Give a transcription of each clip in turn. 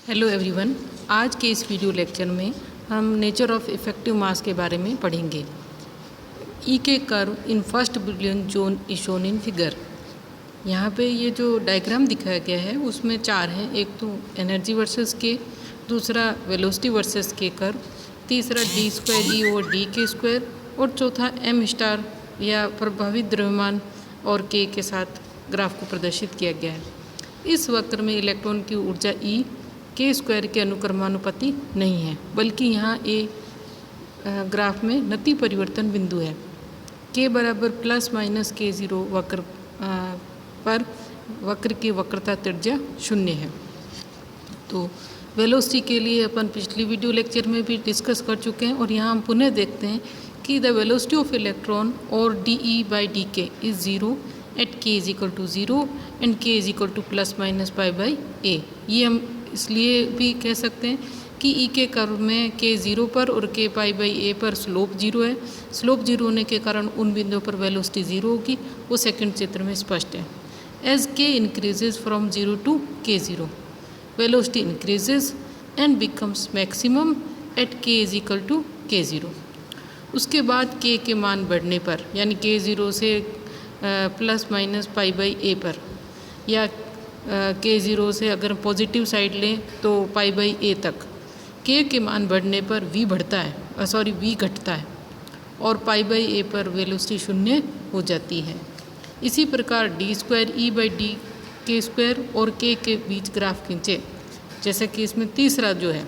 Hello everyone. आज के इस वीडियो लेक्चर में हम नेचर ऑफ इफेक्टिव मास के बारे में पढ़ेंगे। ई के curve in first brilliant zone is shown in figure. यहाँ पे ये जो डायग्राम दिखाया गया है उसमें चार हैं। एक तो एनर्जी वर्सेस के, दूसरा वेलोसिटी वर्सेस के कर्व, तीसरा डी स्क्वायर ई ओवर डी के स्क्वायर और चौथा एम स्टार या प्रभावित द्रव्यमान और के साथ ग्राफ को प्रदर्शित किया गया है। इस वक्र में इलेक्ट्रॉन की ऊर्जा ई के स्क्वायर के अनुक्रमानुपाती नहीं है, बल्कि यहाँ ए ग्राफ में नति परिवर्तन बिंदु है। के बराबर प्लस माइनस के ज़ीरो वक्र पर वक्र की वक्रता त्रिज्या 0 है। तो वेलोसिटी के लिए अपन पिछली वीडियो लेक्चर में भी डिस्कस कर चुके हैं और यहाँ हम पुनः देखते हैं कि द वेलोसिटी ऑफ इलेक्ट्रॉन और D E by D K is zero at K is equal to zero and K is equal to plus minus pi by A. ये हम इसलिए भी कह सकते हैं कि ई के कर्व में के ज़ीरो पर और के पाई बाई ए पर स्लोप ज़ीरो है। स्लोप ज़ीरो होने के कारण उन बिंदुओं पर वेलोसिटी ज़ीरो होगी, वो सेकंड चित्र में स्पष्ट है। As K increases from zero to K zero, velocity increases and becomes maximum at K is equal to K zero. उसके बाद के मान बढ़ने पर, यानी के ज़ीरो से plus minus pi by A पर, या के ज़ीरो से अगर पॉजिटिव साइड लें तो पाई बाई ए तक, के मान बढ़ने पर वी बढ़ता है, वी घटता है और पाई बाई ए पर वेलोसिटी 0 हो जाती है। इसी प्रकार D square E by D के स्क्वायर और के बीच ग्राफ खींचे, जैसे कि इसमें तीसरा जो है,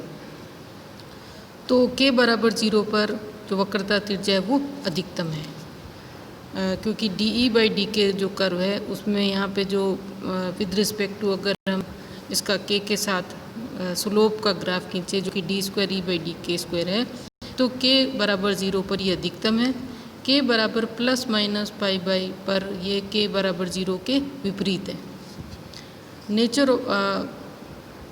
तो के बराबर 0 पर जो वक्रता त्रिज्या है वो अधिकतम है, क्योंकि डी ई बाई डी के जो कर्व है उसमें यहाँ पे जो विद रिस्पेक्ट टू अगर हम इसका के साथ स्लोप का ग्राफ खींचे जो कि D square E by D के स्क्वायर है, तो के बराबर 0 पर ये अधिकतम है। के बराबर प्लस माइनस पाई बाई पर ये के बराबर 0 के विपरीत है।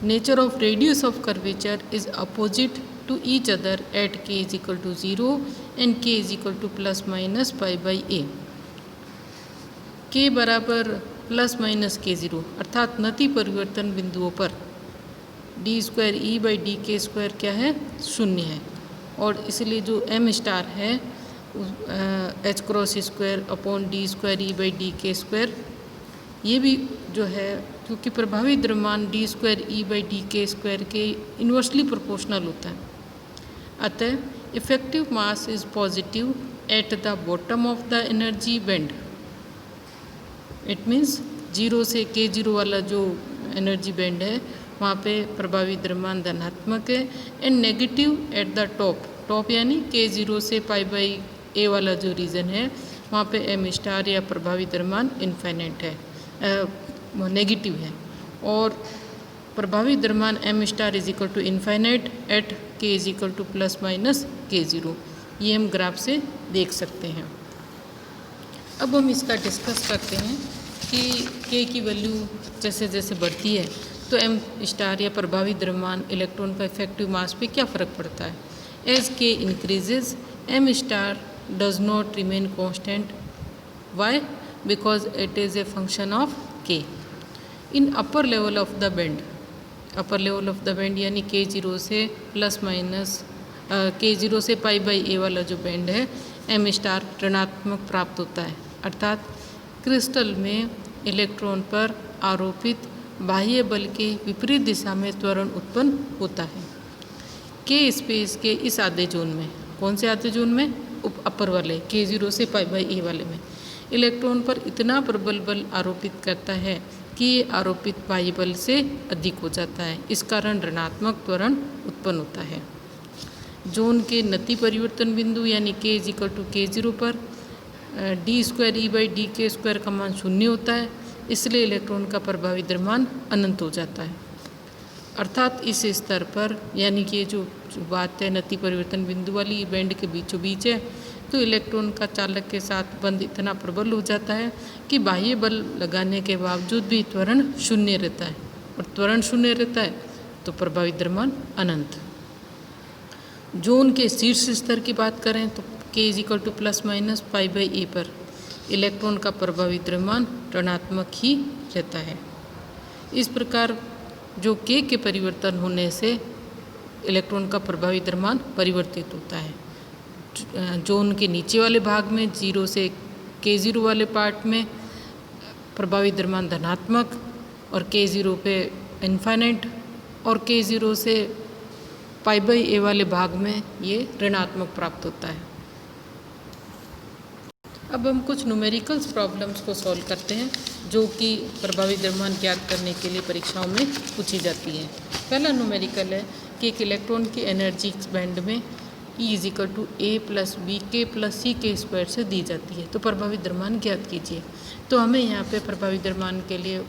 Nature of radius of curvature is opposite to each other at k is equal to 0 and k is equal to plus minus pi by a। k बराबर प्लस माइनस के ज़ीरो अर्थात नति परिवर्तन बिंदुओं पर D square E by D के square क्या है, 0 है, और इसलिए जो एम स्टार है H cross square upon D square E by D के स्क्वायर, ये भी जो है क्योंकि प्रभावी द्रव्यमान D square E by D के स्क्वायर के इन्वर्सली प्रोपोर्शनल होता है, अतः effective mass is positive at the bottom of the energy band. It means 0 से के ज़ीरो वाला जो एनर्जी बैंड है वहाँ पे प्रभावी द्रव्यमान धनात्मक है, and negative at the top यानी के ज़ीरो से पाई बाई ए वाला जो रीजन है वहाँ पे एम स्टार या प्रभावी द्रव्यमान इनफाइनाइट है, नेगेटिव है, और प्रभावी द्रव्यमान M star is equal to infinite at K is equal to plus minus K zero. ये हम ग्राफ से देख सकते हैं। अब हम इसका डिस्कस करते हैं कि के की वैल्यू जैसे जैसे बढ़ती है तो एम स्टार या प्रभावी द्रव्यमान इलेक्ट्रॉन का इफेक्टिव मास पे क्या फ़र्क पड़ता है। As K increases M star does not remain constant. Why? Because it is a function of K in upper level of the band. Upper level of the band यानी के ज़ीरो से plus minus K zero से पाई by ए वाला जो band है M star ऋणात्मक प्राप्त होता है, अर्थात क्रिस्टल में इलेक्ट्रॉन पर आरोपित बाह्य बल के विपरीत दिशा में त्वरण उत्पन्न होता है। के स्पेस के इस आधे जोन में, कौन से आधे जोन में, अपर वाले के ज़ीरो से पाई बाई ए वाले में, इलेक्ट्रॉन पर इतना प्रबल बल आरोपित करता है कि ये आरोपित बाह्य बल से अधिक हो जाता है, इस कारण ऋणात्मक त्वरण उत्पन्न होता है। जोन के नति परिवर्तन बिंदु यानी के is equal to K zero पर D square E by D के स्क्वायर का मान 0 होता है, इसलिए इलेक्ट्रॉन का प्रभावी द्रव्यमान अनंत हो जाता है। अर्थात इस स्तर पर, यानी कि जो बात है नति परिवर्तन बिंदु वाली बैंड के बीचों बीच है, तो इलेक्ट्रॉन का चालक के साथ बंध इतना प्रबल हो जाता है कि बाह्य बल लगाने के बावजूद भी त्वरण 0 रहता है, और त्वरण 0 रहता है तो प्रभावी द्रव्यमान अनंत। जोन के शीर्ष स्तर की बात करें तो K is equal to plus minus pi by A पर इलेक्ट्रॉन का प्रभावी द्रव्यमान ऋणात्मक ही रहता है। इस प्रकार जो k के परिवर्तन होने से इलेक्ट्रॉन का प्रभावी द्रव्यमान परिवर्तित होता है। जोन के नीचे वाले भाग में 0 से K0 वाले पार्ट में प्रभावी द्रव्यमान धनात्मक और K0 पे इन्फाइनाइट और K0 से πa वाले भाग में ये ऋणात्मक प्राप्त होता है। अब हम कुछ न्यूमेरिकल्स प्रॉब्लम्स को सॉल्व करते हैं जो कि प्रभावी द्रव्यमान ज्ञात करने के लिए परीक्षाओं में पूछी जाती है। पहला न्यूमेरिकल है कि एक इलेक्ट्रॉन की एनर्जी बैंड में E = a + bk + ck² से दी जाती है, तो प्रभावी द्रव्यमान ज्ञात कीजिए। तो हमें यहाँ पे प्रभावी द्रव्यमान के लिए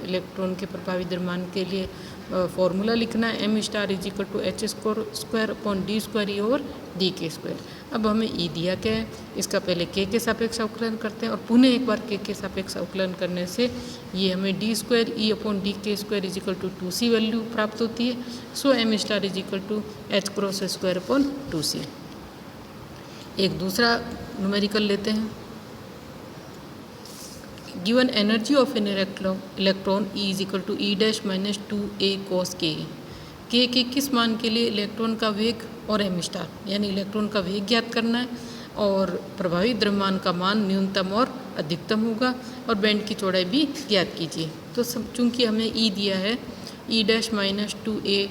इलेक्ट्रॉन के प्रभावी द्रव्यमान के लिए फॉर्मूला लिखना है m* h²/d²E/dk²। अब हमें E दिया क्या है, इसका पहले k के सापेक्ष अवकलन करते हैं और पुनः एक बार k के सापेक्ष अवकलन करने से ये हमें d²E/dk² 2c वैल्यू प्राप्त होती है। सो m* h×2c। एक दूसरा न्यूमेरिकल लेते हैं। Given energy of an electron E = E' - 2a cos k। k के किस मान के लिए इलेक्ट्रॉन का वेग और m* यानी इलेक्ट्रॉन का वेग ज्ञात करना है और प्रभावी द्रव्यमान का मान न्यूनतम और अधिकतम होगा और बैंड की चौड़ाई भी ज्ञात कीजिए। तो चूंकि हमें E दिया है E' - 2a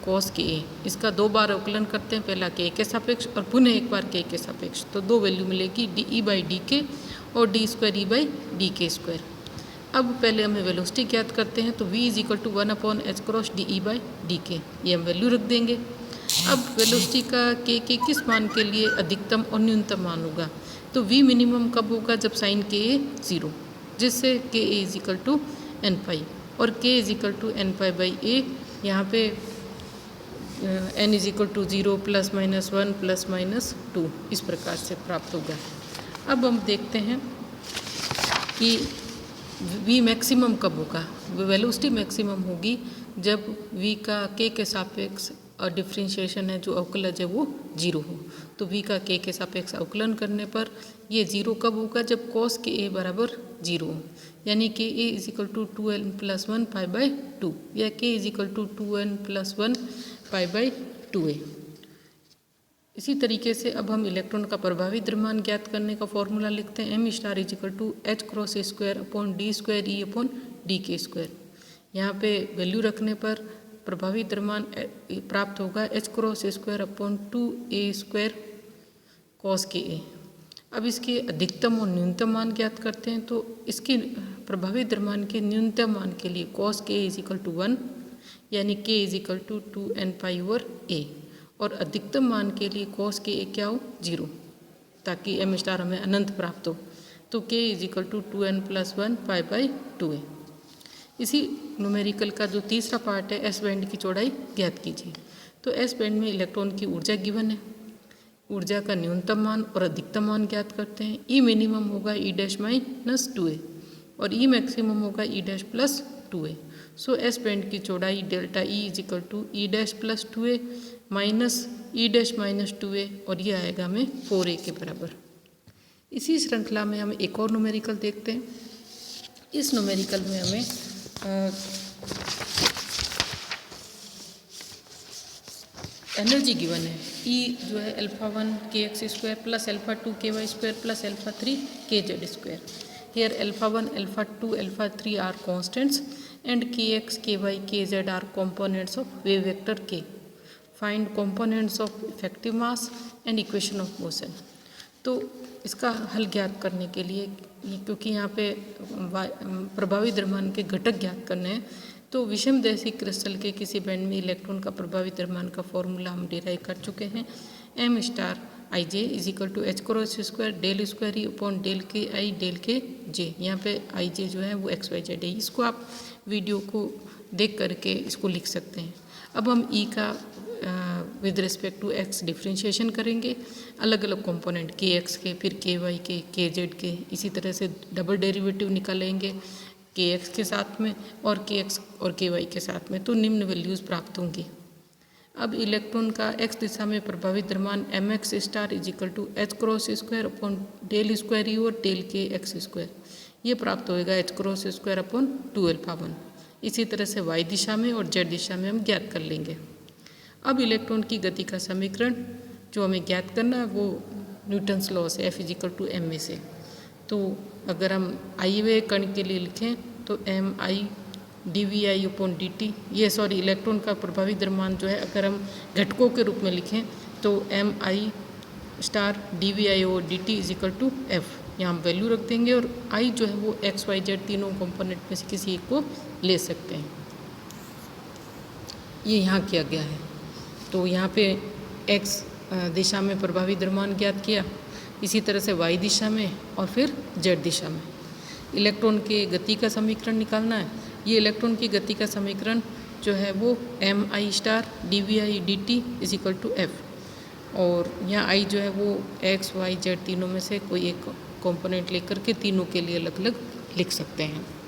cos k, इसका 2 बार अवकलन करते हैं, पहला k के सापेक्ष और पुनः एक बार k के सापेक्ष, तो 2 वैल्यू मिलेगी dE/dk और d²E/dk²। अब पहले हमें वेलोसिटी ज्ञात करते हैं, तो v = 1/h×dE/dk, ये हम वैल्यू रख देंगे। अब वेलोसिटी का k के किस मान के लिए अधिकतम और न्यूनतम मान होगा, तो v मिनिमम कब होगा, जब साइन k 0, जिससे k = n⁻, और k = n⁻/a, यहाँ पे n = 0 ± 1 ± 2 इस प्रकार से प्राप्त होगा। अब हम देखते हैं कि v मैक्सिमम कब होगा। वेलोसिटी मैक्सिमम होगी जब v का k के सापेक्ष और डिफ्रेंशिएशन है जो अवकलज है वो 0 हो। तो v का k के सापेक्ष अवकलन करने पर ये 0 कब होगा, जब cos k a = 0 हो, यानी k a = 2n + 1 π/2 या k = 2n + 1 π/2a। इसी तरीके से अब हम इलेक्ट्रॉन का प्रभावी द्रव्यमान ज्ञात करने का फॉर्मूला लिखते हैं। m* h×a²/d²E/dk²। यहाँ पे वैल्यू रखने पर प्रभावी द्रव्यमान प्राप्त होगा h×a²/2a² cos ka। अब इसके अधिकतम और न्यूनतम मान ज्ञात करते हैं, तो इसके प्रभावी द्रव्यमान के न्यूनतम मान के लिए cos ka = 1, यानी k = 2n⁻/a, और अधिकतम मान के लिए cos k क्या हो, 0, ताकि m* हमें अनंत प्राप्त हो। तो k = 2n + 1 π/2a। इसी न्यूमेरिकल का जो तीसरा पार्ट है, s बैंड की चौड़ाई ज्ञात कीजिए। तो s बैंड में इलेक्ट्रॉन की ऊर्जा गिवन है, ऊर्जा का न्यूनतम मान और अधिकतम मान ज्ञात करते हैं। E मिनिमम होगा E' - 2a और E मैक्सिमम होगा E' + 2a। सो s बैंड की चौड़ाई ΔE = E' + 2a minus E' - 2a, और ये आएगा हमें 4a के बराबर। इसी श्रृंखला में हम एक और न्यूमेरिकल देखते हैं। इस न्यूमेरिकल में हमें एनर्जी गिवन है। E जो है α1 kx² + α2 ky² + α3 kz²। Here α1, α2, α3 are constants and kx, ky, kz are components of wave vector k. Find components of effective mass and equation of motion। तो इसका हल ज्ञात करने के लिए, क्योंकि यहाँ पे प्रभावी द्रव्यमान के घटक ज्ञात करने हैं, तो विषमदैशिक क्रिस्टल के किसी बैंड में इलेक्ट्रॉन का प्रभावी द्रव्यमान का फॉर्मूला हम डिराइव कर चुके हैं। m* ij = h×2E/ΔKi/Δkj। यहाँ पे ij जो है वो xyz है। इसको आप वीडियो को देख करके इसको लिख सकते हैं। अब हम E का with respect to x differentiation करेंगे, अलग अलग कंपोनेंट kx के, फिर ky के, kz के, इसी तरह से डबल डेरिवेटिव निकालेंगे kx के साथ में और kx और ky के साथ में, तो निम्न वैल्यूज़ प्राप्त होंगी। अब इलेक्ट्रॉन का x दिशा में प्रभावी द्रव्यमान mx* h×2/2E और Δkx², ये प्राप्त होएगा h×2/2α1, इसी तरह से वाई दिशा में और जेड दिशा में हम ज्ञात कर लेंगे। अब इलेक्ट्रॉन की गति का समीकरण जो हमें ज्ञात करना है वो न्यूटन्स लॉ से F=ma से। तो अगर हम आई वे कण के लिए लिखें तो mi/dvi/dt, इलेक्ट्रॉन का प्रभावी द्रव्यमान जो है अगर हम घटकों के रूप में लिखें तो mi*dvi/dt = F। यहाँ हम वैल्यू रख देंगे और I जो है वो x, y, z तीनों कंपोनेंट में से किसी एक को ले सकते हैं। ये यहाँ किया गया है। तो यहाँ पे x दिशा में प्रभावी द्रव्यमान ज्ञात किया, इसी तरह से y दिशा में और फिर z दिशा में इलेक्ट्रॉन के गति का समीकरण निकालना है। ये इलेक्ट्रॉन की गति का समीकरण जो है वो mi*dvi/dt = F, और यहाँ I जो है वो x, y, z तीनों में से कोई एक कंपोनेंट लेकर के तीनों के लिए अलग अलग लिख सकते हैं।